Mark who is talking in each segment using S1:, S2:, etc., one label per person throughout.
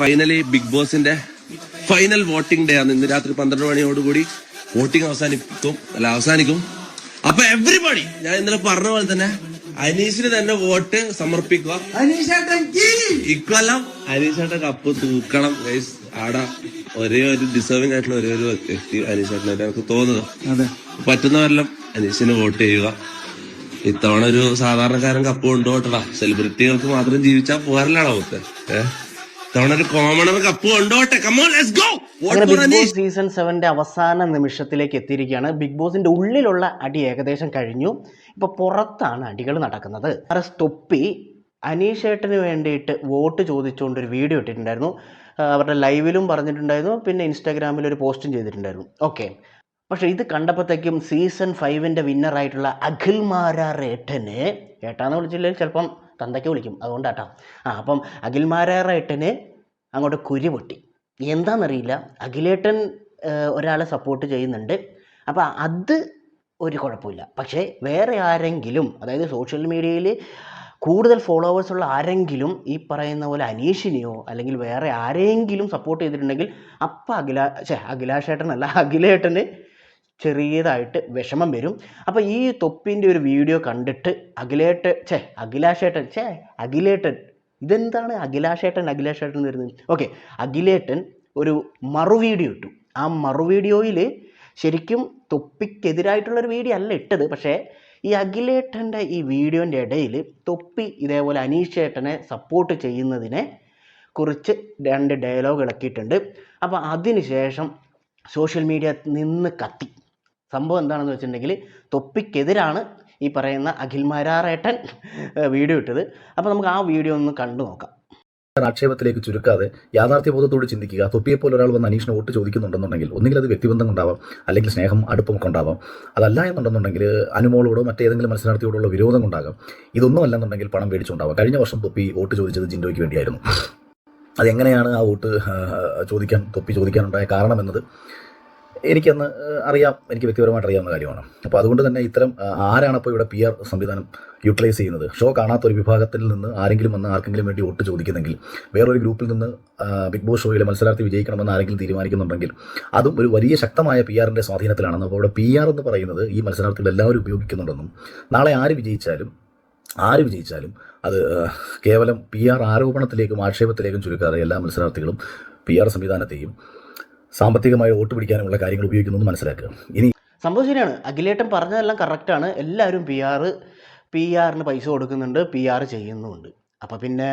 S1: Finally big ബോസിന്റെ final voting day ആണ്. ഇന്ന് രാത്രി 12 മണിയോടുകൂടി വോട്ടിംഗ് അവസാനിക്കും. അപ്പൊ എവറിബഡി, ഞാൻ ഇന്നലെ പറഞ്ഞ പോലെ തന്നെ അനീഷിന് തന്നെ വോട്ട് സമർപ്പിക്കുക. ഇക്കൊല്ലം അനീഷേട്ടൻ കപ്പ് തൂക്കണം. ആടെ ഒരേ ഒരു ഡിസേർവിംഗ് ആയിട്ടുള്ള ഒരേ ഒരു വ്യക്തി അനീഷേട്ടനായിട്ട് എനിക്ക് തോന്നുന്നത്. പറ്റുന്നവരെല്ലാം അനീഷിന് വോട്ട് ചെയ്യുക. ഇത്തവണ ഒരു സാധാരണക്കാരൻ കപ്പ് കൊണ്ടുപോട്ടടാ. സെലിബ്രിറ്റികൾക്ക് മാത്രം ജീവിച്ചാൽ പോരലാണോ അവർക്ക്? ഇത്തവണ ഒരു കോമണർ കപ്പ് കൊണ്ടുപോട്ടെ.
S2: ബിഗ് ബോസ് സീസൺ 7 അവസാന നിമിഷത്തിലേക്ക് എത്തിയിരിക്കുകയാണ്. ബിഗ് ബോസിന്റെ ഉള്ളിലുള്ള അടി ഏകദേശം കഴിഞ്ഞു. ഇപ്പൊ പുറത്താണ് അടികൾ നടക്കുന്നത്. തൊപ്പി അനീഷേട്ടന് വേണ്ടിയിട്ട് വോട്ട് ചോദിച്ചുകൊണ്ടൊരു വീഡിയോ ഇട്ടിട്ടുണ്ടായിരുന്നു. അവരുടെ ലൈവിലും പറഞ്ഞിട്ടുണ്ടായിരുന്നു, പിന്നെ ഇൻസ്റ്റാഗ്രാമിൽ ഒരു പോസ്റ്റും ചെയ്തിട്ടുണ്ടായിരുന്നു. ഓക്കെ, പക്ഷെ ഇത് കണ്ടപ്പോഴത്തേക്കും സീസൺ 5 വിന്നറായിട്ടുള്ള അഖിൽ മാരാറേട്ടന്, ഏട്ടാന്ന് വിളിച്ചില്ലെങ്കിൽ ചിലപ്പം തന്തയ്ക്ക് വിളിക്കും, അതുകൊണ്ടാട്ടാ. അപ്പം അഖിൽ മാരാറേട്ടന് അങ്ങോട്ട് കുരി പൊട്ടി. എന്താണെന്നറിയില്ല, അഖിലേട്ടൻ ഒരാളെ സപ്പോർട്ട് ചെയ്യുന്നുണ്ട്. അപ്പം അത് ഒരു കുഴപ്പമില്ല. പക്ഷേ വേറെ ആരെങ്കിലും, അതായത് സോഷ്യൽ മീഡിയയിൽ കൂടുതൽ ഫോളോവേഴ്സ് ഉള്ള ആരെങ്കിലും ഈ പറയുന്ന പോലെ അനീഷിനെയോ അല്ലെങ്കിൽ വേറെ ആരെങ്കിലും സപ്പോർട്ട് ചെയ്തിട്ടുണ്ടെങ്കിൽ അപ്പം അഖിലേട്ടന് ചെറിയതായിട്ട് വിഷമം വരും. അപ്പോൾ ഈ തൊപ്പിൻ്റെ ഒരു വീഡിയോ കണ്ടിട്ട് അഖിലേട്ടൻ ഇതെന്താണ് അഖിലാഷേട്ടൻ വരുന്നത്? ഓക്കെ, അഖിലേട്ടൻ ഒരു വീഡിയോ ഇട്ടു. ആ വീഡിയോയിൽ ശരിക്കും തൊപ്പിക്കെതിരായിട്ടുള്ളൊരു വീഡിയോ അല്ല ഇട്ടത്. പക്ഷേ ഈ അഖിലേട്ടൻ്റെ ഈ വീഡിയോൻ്റെ ഇടയിൽ തൊപ്പി ഇതേപോലെ അനീഷേട്ടനെ സപ്പോർട്ട് ചെയ്യുന്നതിനെ കുറിച്ച് 2 ഡയലോഗ് ഇളക്കിയിട്ടുണ്ട്. അപ്പോൾ അതിനുശേഷം സോഷ്യൽ മീഡിയ നിന്ന് കത്തി. സംഭവം എന്താണെന്ന് വെച്ചിട്ടുണ്ടെങ്കിൽ തൊപ്പിക്കെതിരാണ് ഈ പറയുന്ന അഖിൽ മാരാറേട്ടൻ വീഡിയോ ഇട്ടത്. അപ്പോൾ നമുക്ക് ആ വീഡിയോ ഒന്ന് കണ്ടു നോക്കാം.
S3: ആക്ഷേപത്തിലേക്ക് ചുരുക്കാതെ യാഥാർത്ഥ്യബോധത്തോട് ചിന്തിക്കുക. തൊപ്പിയെപ്പോലെ ഒരാൾ വന്ന് അനീഷിന് വോട്ട് ചോദിക്കുന്നുണ്ടെന്നുണ്ടെങ്കിൽ ഒന്നുകിൽ അത് വ്യക്തിബന്ധം കൊണ്ടാവാം, അല്ലെങ്കിൽ സ്നേഹം അടുപ്പമൊക്കെ ഉണ്ടാവാം. അതല്ല എന്നുണ്ടെന്നുണ്ടെങ്കിൽ അനുമോളോടോ മറ്റേതെങ്കിലും മത്സരാർത്ഥിയോടുള്ള വിരോധം കൊണ്ടാകാം. ഇതൊന്നും അല്ലെന്നുണ്ടെങ്കിൽ പണം മേടിച്ചുണ്ടാവാം. കഴിഞ്ഞ വർഷം തൊപ്പി വോട്ട് ചോദിച്ചത് ജിൻഡോയ്ക്ക് വേണ്ടിയായിരുന്നു. അതെങ്ങനെയാണ് ആ വോട്ട് തൊപ്പി ചോദിക്കാനുണ്ടായ കാരണം എന്നത് എനിക്കന്ന് അറിയാം, എനിക്ക് വ്യക്തിപരമായിട്ട് അറിയാവുന്ന കാര്യമാണ്. അപ്പോൾ അതുകൊണ്ട് തന്നെ ഇത്തരം ആരാണ് അപ്പോൾ ഇവിടെ PR സംവിധാനം യൂട്ടിലൈസ് ചെയ്യുന്നത്? ഷോ കാണാത്ത ഒരു വിഭാഗത്തിൽ നിന്ന് ആരെങ്കിലും വന്ന് ആർക്കെങ്കിലും വേണ്ടി വോട്ട് ചോദിക്കുന്നെങ്കിൽ, വേറൊരു ഗ്രൂപ്പിൽ നിന്ന് ബിഗ് ബോസ് ഷോയിലെ മത്സരാർത്ഥി വിജയിക്കണമെന്ന് ആരെങ്കിലും തീരുമാനിക്കുന്നുണ്ടെങ്കിൽ അതും ഒരു വലിയ ശക്തമായ PR-ൻ്റെ സ്വാധീനത്തിലാണെന്ന്. അപ്പോൾ ഇവിടെ PR എന്ന് പറയുന്നത് ഈ മത്സരാർത്ഥികൾ എല്ലാവരും ഉപയോഗിക്കുന്നുണ്ടെന്നും നാളെ ആര് വിജയിച്ചാലും അത് കേവലം PR ആരോപണത്തിലേക്കും ആക്ഷേപത്തിലേക്കും ചുരുക്കാതെ എല്ലാ മത്സരാർത്ഥികളും PR സംവിധാനത്തെയും സാമ്പത്തികമായി വോട്ട് പിടിക്കാനുമുള്ള കാര്യങ്ങൾ ഉപയോഗിക്കുന്നു മനസ്സിലാക്കുക. ഇനി
S2: സംഭവം ശരിയാണ്, അഖിലേട്ടൻ പറഞ്ഞതെല്ലാം കറക്റ്റാണ്. എല്ലാവരും PR-ന് പൈസ കൊടുക്കുന്നുണ്ട്, PR ചെയ്യുന്നുമുണ്ട്. അപ്പം പിന്നെ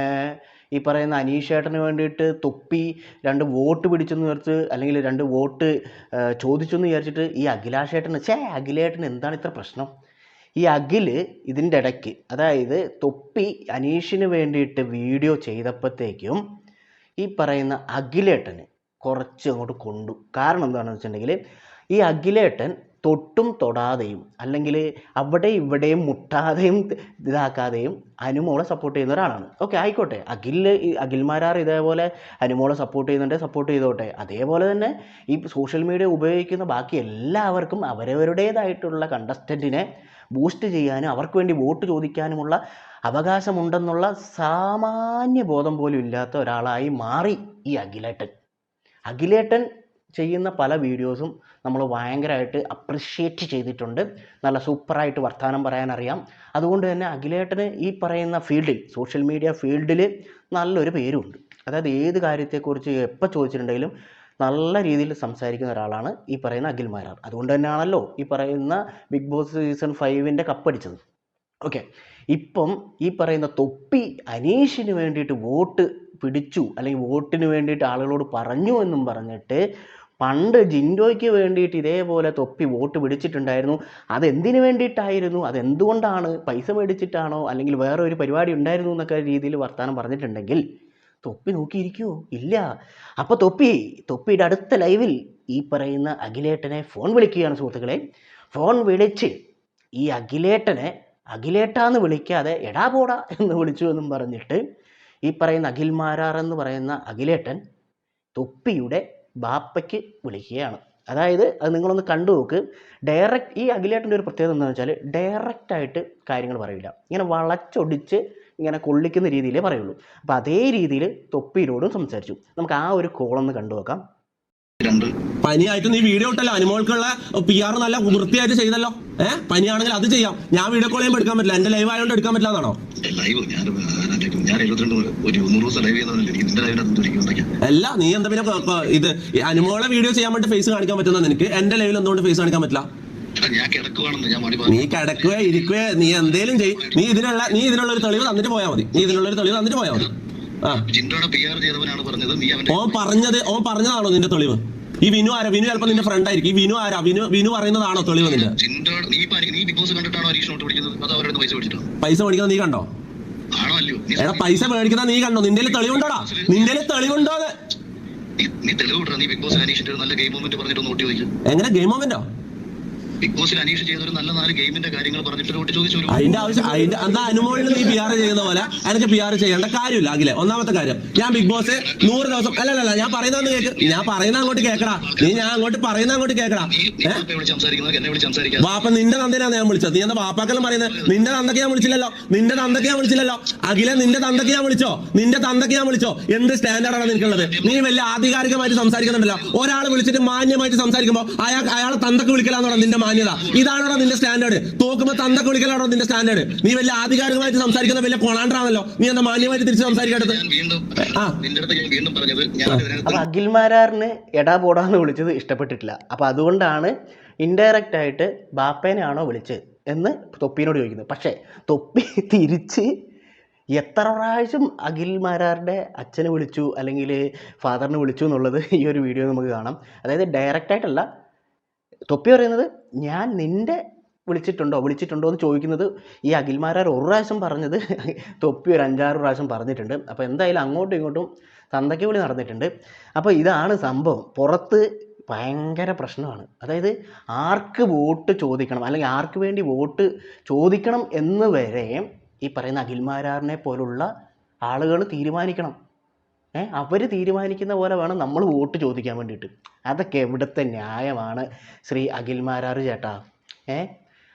S2: ഈ പറയുന്ന അനീഷേട്ടന് വേണ്ടിയിട്ട് തൊപ്പി 2 വോട്ട് പിടിച്ചെന്ന് വിചാരിച്ച്, അല്ലെങ്കിൽ 2 വോട്ട് ചോദിച്ചെന്ന് വിചാരിച്ചിട്ട് ഈ അഖിലേട്ടന് എന്താണ് ഇത്ര പ്രശ്നം? ഈ ഇതിൻ്റെ ഇടയ്ക്ക്, അതായത് തൊപ്പി അനീഷിന് വേണ്ടിയിട്ട് വീഡിയോ ചെയ്തപ്പോഴത്തേക്കും ഈ പറയുന്ന അഖിലേട്ടന് കുറച്ച് അങ്ങോട്ട് കൊണ്ടു. കാരണം എന്താണെന്ന് വെച്ചിട്ടുണ്ടെങ്കിൽ ഈ അഖിലേട്ടൻ തൊട്ടും തൊടാതെയും അല്ലെങ്കിൽ അവിടെ ഇവിടെയും മുട്ടാതെയും ഇതാക്കാതെയും അനുമോളെ സപ്പോർട്ട് ചെയ്യുന്ന ഒരാളാണ്. ഓക്കെ, ആയിക്കോട്ടെ, അഖിൽമാരാർ ഇതേപോലെ അനുമോളെ സപ്പോർട്ട് ചെയ്തോട്ടെ. അതേപോലെ തന്നെ ഈ സോഷ്യൽ മീഡിയ ഉപയോഗിക്കുന്ന ബാക്കി എല്ലാവർക്കും അവരവരുടേതായിട്ടുള്ള കണ്ടസ്റ്റൻറ്റിനെ ബൂസ്റ്റ് ചെയ്യാനും അവർക്ക് വേണ്ടി വോട്ട് ചോദിക്കാനുമുള്ള അവകാശമുണ്ടെന്നുള്ള സാമാന്യ ബോധം പോലും ഇല്ലാത്ത ഒരാളായി മാറി ഈ അഖിലേട്ടൻ ചെയ്യുന്ന പല വീഡിയോസും നമ്മൾ ഭയങ്കരമായിട്ട് അപ്രിഷ്യേറ്റ് ചെയ്തിട്ടുണ്ട്. നല്ല സൂപ്പറായിട്ട് വർത്തമാനം പറയാനറിയാം. അതുകൊണ്ട് തന്നെ അഖിലേട്ടന് ഈ പറയുന്ന ഫീൽഡിൽ, സോഷ്യൽ മീഡിയ ഫീൽഡിൽ നല്ലൊരു പേരുണ്ട്. അതായത് ഏത് കാര്യത്തെക്കുറിച്ച് എപ്പോൾ ചോദിച്ചിട്ടുണ്ടെങ്കിലും നല്ല രീതിയിൽ സംസാരിക്കുന്ന ഒരാളാണ് ഈ പറയുന്ന അഖിൽ മാരാർ. അതുകൊണ്ട് തന്നെയാണല്ലോ ഈ പറയുന്ന ബിഗ് ബോസ് സീസൺ 5 കപ്പടിച്ചത്. ഓക്കെ, ഇപ്പം ഈ പറയുന്ന തൊപ്പി അനീഷിന് വേണ്ടിയിട്ട് വോട്ട് പിടിച്ചു, അല്ലെങ്കിൽ വോട്ടിന് വേണ്ടിയിട്ട് ആളുകളോട് പറഞ്ഞു എന്നും പറഞ്ഞിട്ട് പണ്ട് ജിൻഡോയ്ക്ക് വേണ്ടിയിട്ട് ഇതേപോലെ തൊപ്പി വോട്ട് പിടിച്ചിട്ടുണ്ടായിരുന്നു. അതെന്തിനു വേണ്ടിയിട്ടായിരുന്നു, അതെന്തുകൊണ്ടാണ്, പൈസ മേടിച്ചിട്ടാണോ അല്ലെങ്കിൽ വേറെ ഒരു പരിപാടി ഉണ്ടായിരുന്നു എന്നൊക്കെ രീതിയിൽ വർത്തമാനം പറഞ്ഞിട്ടുണ്ടെങ്കിൽ തൊപ്പി നോക്കിയിരിക്കുമോ? ഇല്ല. അപ്പോൾ തൊപ്പിയുടെ അടുത്ത ലൈവിൽ ഈ പറയുന്ന അഖിലേട്ടനെ ഫോൺ വിളിക്കുകയാണ് സുഹൃത്തുക്കളെ. ഫോൺ വിളിച്ച് ഈ അഖിലേട്ടാന്ന് വിളിക്കാതെ എടാ പോടാ എന്ന് വിളിച്ചു എന്നും പറഞ്ഞിട്ട് ഈ പറയുന്ന അഖിൽ മാരാർ എന്ന് പറയുന്ന അഖിലേട്ടൻ തൊപ്പിയുടെ ബാപ്പയ്ക്ക് വിളിക്കുകയാണ്. അതായത് അത് നിങ്ങളൊന്ന് കണ്ടു നോക്ക്. ഈ അഖിലേട്ടൻ്റെ ഒരു പ്രത്യേകത എന്താണെന്ന് വെച്ചാൽ ഡയറക്റ്റായിട്ട് കാര്യങ്ങൾ പറയില്ല. ഇങ്ങനെ വളച്ചൊടിച്ച് ഇങ്ങനെ കൊള്ളിക്കുന്ന രീതിയിലേ പറയുള്ളൂ. അപ്പോൾ അതേ രീതിയിൽ തൊപ്പിയിലോടും സംസാരിച്ചു. നമുക്ക് ആ ഒരു കോളൊന്ന് കണ്ടു നോക്കാം.
S1: പനിയായിട്ട് നീ വീഡിയോ ഇട്ടല്ലോ, അനുമോൾക്കുള്ള PR നല്ല വൃത്തിയായിട്ട് ചെയ്തല്ലോ. പനിയാണെങ്കിൽ അത് ചെയ്യാം. ഞാൻ വീഡിയോ കോൾ ചെയ്യുമ്പോൾ എടുക്കാൻ പറ്റില്ല, എന്റെ ലൈവ് ആയതുകൊണ്ട് എടുക്കാൻ പറ്റില്ല എന്നാണോ? അല്ല, നീ എന്താ പിന്നെ ഇത് അനുമോളെ വീഡിയോ ചെയ്യാൻ വേണ്ടി ഫേസ് കാണിക്കാൻ പറ്റുന്ന നിനക്ക് എന്റെ ലൈവിൽ എന്തുകൊണ്ട് ഫേസ് കാണിക്കാൻ പറ്റില്ല? നീ കിടക്കുക ഇരിക്കുക നീ എന്തേലും ചെയ്യും. നീ ഇതിനുള്ള ഒരു തെളിവ് തന്നിട്ട് പോയാൽ മതി. ഓൻ പറഞ്ഞതാണോ നിന്റെ തെളിവ്? ഈ വിനു ആരാ? വിനു ചിലപ്പോ നിന്റെ ഫ്രണ്ട് ആയിരിക്കും. ഈ വിനു ആരാ? വിനു പറയുന്നതാണോ തെളിവ് നിന്റെ? പൈസ മേടിക്കുന്നത് നീ കണ്ടോ? എടാ, പൈസ മേടിക്കുന്ന നീ കണ്ടോ? നിന്റെ തെളിവുണ്ടോടാ? എങ്ങനെ ഗെയിം മൊമെന്റോ?
S4: ബിഗ് ബോസിൽ അനീഷ് ചെയ്ത ഒരു നല്ല 4 ഗെയിമിന്റെ കാര്യങ്ങൾ പറഞ്ഞിട്ട് ചോദിച്ചു.
S1: അതിന്റെ ആവശ്യം എന്താ? അനുമോളിൽ നീ PR ചെയ്യുന്ന പോലെ എനിക്ക് PR ചെയ്യേണ്ട കാര്യമില്ല. അഖിലെ, ഒന്നാമത്തെ കാര്യം, ഞാൻ ബിഗ് ബോസ് 100 ദിവസം അല്ലല്ല ഞാൻ പറയുന്ന കേക്ക്. ഞാൻ പറയുന്ന അങ്ങോട്ട് കേക്കടാ. ഞാൻ അങ്ങോട്ട് കേക്കടാ. വാപ്പ നിന്റെ തന്തേനാണ് ഞാൻ വിളിച്ചത്. നീ എന്താ വാപ്പാക്കെല്ലാം പറയുന്നത്? നിന്റെ തന്തക്ക് ഞാൻ വിളിച്ചില്ലല്ലോ. അഖിലെ, നിന്റെ തന്തക്ക് ഞാൻ വിളിച്ചോ? എന്ത് സ്റ്റാൻഡേർഡാണ് നിനക്കുള്ളത്? നീ വലിയ ആധികാരികമായിട്ട് സംസാരിക്കുന്നുണ്ടല്ലോ. ഒരാൾ വിളിച്ചിട്ട് മാന്യമായിട്ട് സംസാരിക്കുമ്പോൾ അയാളെ തന്തക്ക് വിളിക്കലാന്നോടാ നിന്റെ മാന്യത? ഇതാണോ നിന്റെ സ്റ്റാൻഡേർഡ്? തോക്കുമ്പോ തന്തക്ക് വിളിക്കലാണോ നിന്റെ സ്റ്റാൻഡേർഡ്? നീ വലിയ ആധികാരികമായിട്ട് സംസാരിക്കുന്ന വലിയ കൊളാണ്ടറാണല്ലോ. നീ എന്താ മാന്യമായിട്ട് തിരിച്ച് സംസാരിക്കേണ്ടത്?
S2: അപ്പൊ അഖിൽമാരാറിന് എടാ പോടാന്ന് വിളിച്ചത് ഇഷ്ടപ്പെട്ടിട്ടില്ല. അപ്പൊ അതുകൊണ്ടാണ് ഇൻഡയറക്റ്റ് ആയിട്ട് ബാപ്പേനെയാണോ വിളിച്ചത് എന്ന് തൊപ്പിനോട് ചോദിക്കുന്നത്. പക്ഷേ തൊപ്പി തിരിച്ച് എത്ര പ്രാവശ്യം അഖിൽമാരാറുടെ അച്ഛനെ വിളിച്ചു അല്ലെങ്കിൽ ഫാദറിനെ വിളിച്ചു എന്നുള്ളത് ഈ ഒരു വീഡിയോ നമുക്ക് കാണാം. അതായത് ഡയറക്റ്റായിട്ടല്ല. തൊപ്പി പറയുന്നത് ഞാൻ നിന്റെ വിളിച്ചിട്ടുണ്ടോ എന്ന് ചോദിക്കുന്നത് ഈ അഖിൽമാരാർ ഒരു പ്രാവശ്യം പറഞ്ഞത് തൊപ്പി ഒരു 5-6 പ്രാവശ്യം പറഞ്ഞിട്ടുണ്ട്. അപ്പോൾ എന്തായാലും അങ്ങോട്ടും ഇങ്ങോട്ടും തന്തയ്ക്ക് വിളി നടന്നിട്ടുണ്ട്. അപ്പോൾ ഇതാണ് സംഭവം. പുറത്ത് ഭയങ്കര പ്രശ്നമാണ്. അതായത് ആർക്ക് വോട്ട് ചോദിക്കണം അല്ലെങ്കിൽ ആർക്ക് വേണ്ടി വോട്ട് ചോദിക്കണം എന്ന് വരെ ഈ പറയുന്ന അഖിൽമാരാറിനെ പോലുള്ള ആളുകൾ തീരുമാനിക്കണം. അവർ തീരുമാനിക്കുന്ന പോലെ വേണം നമ്മൾ വോട്ട് ചോദിക്കാൻ വേണ്ടിയിട്ട്. അതൊക്കെ എവിടുത്തെ ന്യായമാണ് ശ്രീ അഖിൽമാരാർ ചേട്ടാ?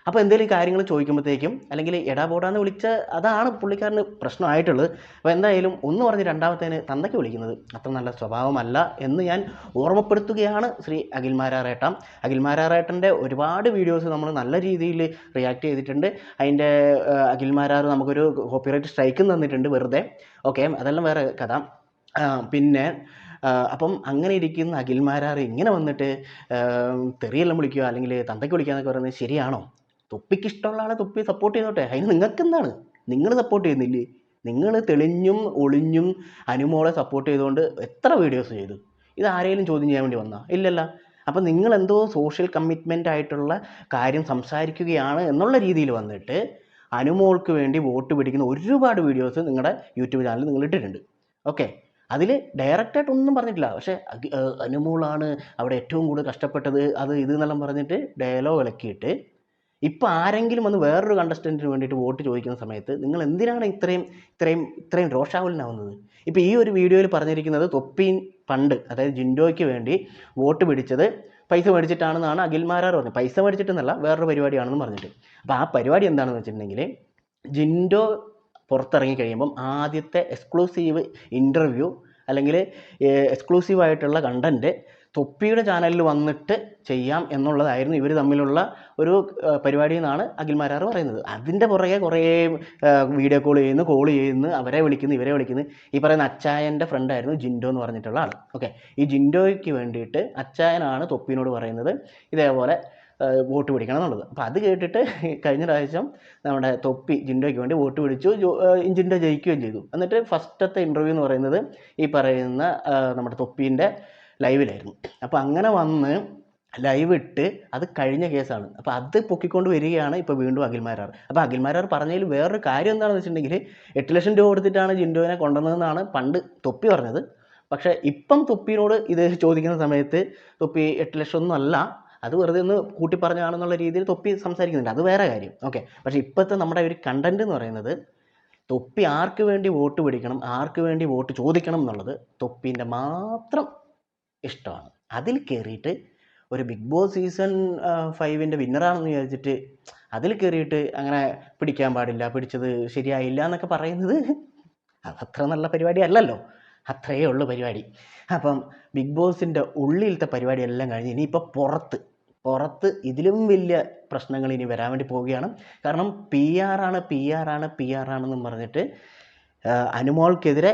S2: അപ്പോൾ എന്തെങ്കിലും കാര്യങ്ങൾ ചോദിക്കുമ്പോഴത്തേക്കും അല്ലെങ്കിൽ എടാ പോടാന്ന് വിളിച്ച അതാണ് പുള്ളിക്കാരന് പ്രശ്നമായിട്ടുള്ളത്. അപ്പോൾ എന്തായാലും ഒന്ന് പറഞ്ഞ് രണ്ടാമത്തേന് തന്തയ്ക്ക് വിളിക്കുന്നത് അത്ര നല്ല സ്വഭാവമല്ല എന്ന് ഞാൻ ഓർമ്മപ്പെടുത്തുകയാണ് ശ്രീ അഖിൽമാരാറേട്ടൻ. അഖിൽമാരാറേട്ടൻ്റെ ഒരുപാട് വീഡിയോസ് നമ്മൾ നല്ല രീതിയിൽ റിയാക്ട് ചെയ്തിട്ടുണ്ട്. അതിൻ്റെ അഖിൽമാരാർ നമുക്കൊരു കോപ്പിറൈറ്റ് സ്ട്രൈക്കും തന്നിട്ടുണ്ട് വെറുതെ. ഓക്കെ, അതെല്ലാം വേറെ കഥ. പിന്നെ അപ്പം അങ്ങനെ ഇരിക്കുന്ന അഖിൽമാരാർ ഇങ്ങനെ വന്നിട്ട് തെറിയെല്ലാം വിളിക്കുക അല്ലെങ്കിൽ തന്തയ്ക്ക് വിളിക്കുക എന്നൊക്കെ പറയുന്നത് ശരിയാണോ? തൊപ്പിക്ക് ഇഷ്ടമുള്ള ആളെ തൊപ്പി സപ്പോർട്ട് ചെയ്തോട്ടെ. അതിന് നിങ്ങൾക്ക് എന്താണ്? നിങ്ങൾ സപ്പോർട്ട് ചെയ്യുന്നില്ലേ? നിങ്ങൾ തെളിഞ്ഞും ഒളിഞ്ഞും അനുമോളെ സപ്പോർട്ട് ചെയ്തുകൊണ്ട് എത്ര വീഡിയോസ് ചെയ്തു? ഇത് ആരെങ്കിലും ചോദ്യം ചെയ്യാൻ വേണ്ടി വന്നാൽ ഇല്ലല്ലോ. അപ്പം നിങ്ങളെന്തോ സോഷ്യൽ കമ്മിറ്റ്മെൻ്റ് ആയിട്ടുള്ള കാര്യം സംസാരിക്കുകയാണ് എന്നുള്ള രീതിയിൽ വന്നിട്ട് അനുമോൾക്ക് വേണ്ടി വോട്ട് പിടിക്കുന്ന ഒരുപാട് വീഡിയോസ് നിങ്ങളുടെ യൂട്യൂബ് ചാനലിൽ നിങ്ങൾ ഇട്ടിട്ടുണ്ട്. ഓക്കെ, അതിൽ ഡയറക്റ്റായിട്ട് ഒന്നും പറഞ്ഞിട്ടില്ല. പക്ഷേ അനുമോളാണ് അവിടെ ഏറ്റവും കൂടുതൽ കഷ്ടപ്പെട്ടത് അത് ഇത് എന്നെല്ലാം പറഞ്ഞിട്ട് ഡയലോഗ് ഇളക്കിയിട്ട് ഇപ്പോൾ ആരെങ്കിലും വന്ന് വേറൊരു കണ്ടസ്റ്റൻറ്റിന് വേണ്ടിയിട്ട് വോട്ട് ചോദിക്കുന്ന സമയത്ത് നിങ്ങൾ എന്തിനാണ് ഇത്രയും രോഷാകുലനാവുന്നത്? ഇപ്പോൾ ഈ ഒരു വീഡിയോയിൽ പറഞ്ഞിരിക്കുന്നത് തൊപ്പീൻ പണ്ട് അതായത് ജിൻഡോയ്ക്ക് വേണ്ടി വോട്ട് പിടിച്ചത് പൈസ മേടിച്ചിട്ടാണെന്നാണ് അഖിൽമാരാർ പറഞ്ഞത്. പൈസ മേടിച്ചിട്ടെന്നല്ല, വേറൊരു പരിപാടിയാണെന്ന് പറഞ്ഞിട്ട്. അപ്പോൾ ആ പരിപാടി എന്താണെന്ന് വെച്ചിട്ടുണ്ടെങ്കിൽ ജിൻഡോ പുറത്തിറങ്ങി കഴിയുമ്പം ആദ്യത്തെ എക്സ്ക്ലൂസീവ് ഇൻ്റർവ്യൂ അല്ലെങ്കിൽ എക്സ്ക്ലൂസീവായിട്ടുള്ള കണ്ടൻറ്റ് തൊപ്പിയുടെ ചാനലിൽ വന്നിട്ട് ചെയ്യാം എന്നുള്ളതായിരുന്നു ഇവർ തമ്മിലുള്ള ഒരു പരിപാടി എന്നാണ് അഖിൽമാരാർ പറയുന്നത്. അതിൻ്റെ പുറകെ കുറേ വീഡിയോ കോൾ ചെയ്യുന്നു, അവരെ വിളിക്കുന്നു, ഇവരെ വിളിക്കുന്നു. ഈ പറയുന്ന അച്ചായൻ്റെ ഫ്രണ്ടായിരുന്നു ജിൻഡോ എന്ന് പറഞ്ഞിട്ടുള്ള ആൾ. ഓക്കെ, ഈ ജിൻഡോയ്ക്ക് വേണ്ടിയിട്ട് അച്ചായനാണ് തൊപ്പിനോട് പറയുന്നത് ഇതേപോലെ വോട്ട് പിടിക്കണം എന്നുള്ളത്. അപ്പോൾ അത് കേട്ടിട്ട് കഴിഞ്ഞ പ്രാവശ്യം നമ്മുടെ തൊപ്പി ജിൻഡോയ്ക്ക് വേണ്ടി വോട്ട് പിടിച്ചു, ജിൻഡോ ജയിക്കുകയും ചെയ്തു. എന്നിട്ട് ഫസ്റ്റത്തെ ഇൻ്റർവ്യൂ എന്ന് പറയുന്നത് ഈ പറയുന്ന നമ്മുടെ തൊപ്പീൻ്റെ ലൈവിലായിരുന്നു. അപ്പോൾ അങ്ങനെ വന്ന് ലൈവ് ഇട്ട് അത് കഴിഞ്ഞ കേസാണ്. അപ്പോൾ അത് പൊക്കിക്കൊണ്ട് വരികയാണ് ഇപ്പോൾ വീണ്ടും അഖിൽമാരാർ. അപ്പോൾ അഖിൽമാരാർ പറഞ്ഞതിൽ വേറൊരു കാര്യം എന്താണെന്ന് വെച്ചിട്ടുണ്ടെങ്കിൽ 8 ലക്ഷം രൂപ കൊടുത്തിട്ടാണ് ജിൻഡോനെ കൊണ്ടുവന്നതെന്നാണ് പണ്ട് തൊപ്പി പറഞ്ഞത്. പക്ഷേ ഇപ്പം തൊപ്പിനോട് ഇത് ചോദിക്കുന്ന സമയത്ത് തൊപ്പി 8 ലക്ഷം ഒന്നും അല്ല, അത് വെറുതെ ഒന്ന് കൂട്ടി പറഞ്ഞാണെന്നുള്ള രീതിയിൽ തൊപ്പി സംസാരിക്കുന്നുണ്ട്. അത് വേറെ കാര്യം. ഓക്കെ, പക്ഷേ ഇപ്പോഴത്തെ നമ്മുടെ ഒരു കണ്ടൻറ്റ് എന്ന് പറയുന്നത് തൊപ്പി ആർക്ക് വേണ്ടി വോട്ട് പിടിക്കണം, ആർക്ക് വേണ്ടി വോട്ട് ചോദിക്കണം എന്നുള്ളത് തൊപ്പീൻ്റെ മാത്രം ഇഷ്ടമാണ്. അതിൽ കയറിയിട്ട് ഒരു ബിഗ് ബോസ് സീസൺ 5ൻ്റെ വിന്നറാണെന്ന് വിചാരിച്ചിട്ട് അതിൽ കയറിയിട്ട് അങ്ങനെ പിടിക്കാൻ പാടില്ല, പിടിച്ചത് ശരിയായില്ല എന്നൊക്കെ പറയുന്നത് അതത്ര നല്ല പരിപാടി അല്ലല്ലോ. അത്രയേ ഉള്ളൂ പരിപാടി. അപ്പം ബിഗ് ബോസിൻ്റെ ഉള്ളിലത്തെ പരിപാടി എല്ലാം കഴിഞ്ഞ് ഇനിയിപ്പോൾ പുറത്ത് ഇതിലും വലിയ പ്രശ്നങ്ങൾ ഇനി വരാൻ വേണ്ടി പോവുകയാണ്. കാരണം പി ആറാണെന്നും പറഞ്ഞിട്ട് അനുമോൾക്കെതിരെ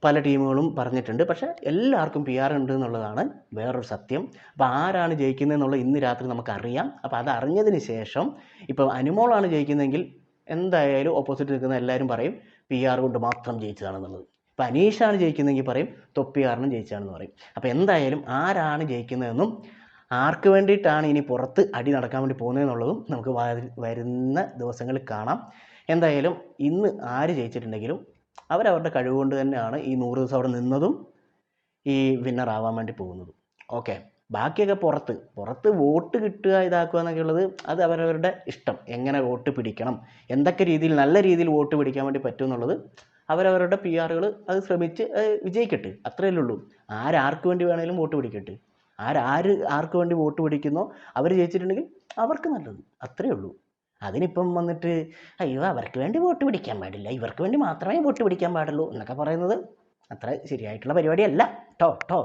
S2: പല ടീമുകളും പറഞ്ഞിട്ടുണ്ട്. പക്ഷേ എല്ലാവർക്കും പി ആർ ഉണ്ട് എന്നുള്ളതാണ് വേറൊരു സത്യം. അപ്പോൾ ആരാണ് ജയിക്കുന്നതെന്നുള്ളത് ഇന്ന് രാത്രി നമുക്കറിയാം. അപ്പോൾ അത് അറിഞ്ഞതിന് ശേഷം ഇപ്പോൾ അനുമോളാണ് ജയിക്കുന്നതെങ്കിൽ എന്തായാലും ഓപ്പോസിറ്റ് നിൽക്കുന്ന എല്ലാവരും പറയും പി ആർ കൊണ്ട് മാത്രം ജയിച്ചതാണെന്നുള്ളത്. ഇപ്പോൾ അനീഷാണ് ജയിക്കുന്നതെങ്കിൽ പറയും തൊപ്പിയാറിനും ജയിച്ചതാണെന്ന് പറയും. അപ്പോൾ എന്തായാലും ആരാണ് ജയിക്കുന്നതെന്നും ആർക്ക് വേണ്ടിയിട്ടാണ് ഇനി പുറത്ത് അടി നടക്കാൻ വേണ്ടി പോകുന്നതെന്നുള്ളതും നമുക്ക് വരുന്ന ദിവസങ്ങളിൽ കാണാം. എന്തായാലും ഇന്ന് ആര് ജയിച്ചിട്ടുണ്ടെങ്കിലും അവരവരുടെ കഴിവ് കൊണ്ട് തന്നെയാണ് ഈ 100 ദിവസം അവിടെ നിന്നതും ഈ വിന്നർ ആവാൻ വേണ്ടി പോകുന്നതും. ഓക്കെ, ബാക്കിയൊക്കെ പുറത്ത് വോട്ട് കിട്ടുക ഇതാക്കുക എന്നൊക്കെ ഉള്ളത് അത് അവരവരുടെ ഇഷ്ടം. എങ്ങനെ വോട്ട് പിടിക്കണം, എന്തൊക്കെ രീതിയിൽ നല്ല രീതിയിൽ വോട്ട് പിടിക്കാൻ വേണ്ടി പറ്റും എന്നുള്ളത് അവരവരുടെ പി ആറുകൾ അത് ശ്രമിച്ച് വിജയിക്കട്ടെ, അത്രയല്ലേ ഉള്ളൂ. ആർക്ക് വേണ്ടി വേണേലും വോട്ട് പിടിക്കട്ടെ. ആർക്ക് വേണ്ടി വോട്ട് പിടിക്കുന്നോ അവർ ജയിച്ചിട്ടുണ്ടെങ്കിൽ അവർക്ക് നല്ലത്, അത്രയേ ഉള്ളൂ. അതിനിപ്പം വന്നിട്ട് അയ്യോ അവർക്ക് വേണ്ടി വോട്ട് പിടിക്കാൻ പാടില്ല, ഇവർക്ക് വേണ്ടി മാത്രമേ വോട്ട് പിടിക്കാൻ പാടുള്ളൂ എന്നൊക്കെ പറയുന്നത് അത്ര ശരിയായിട്ടുള്ള പരിപാടിയല്ല. ട്ടോ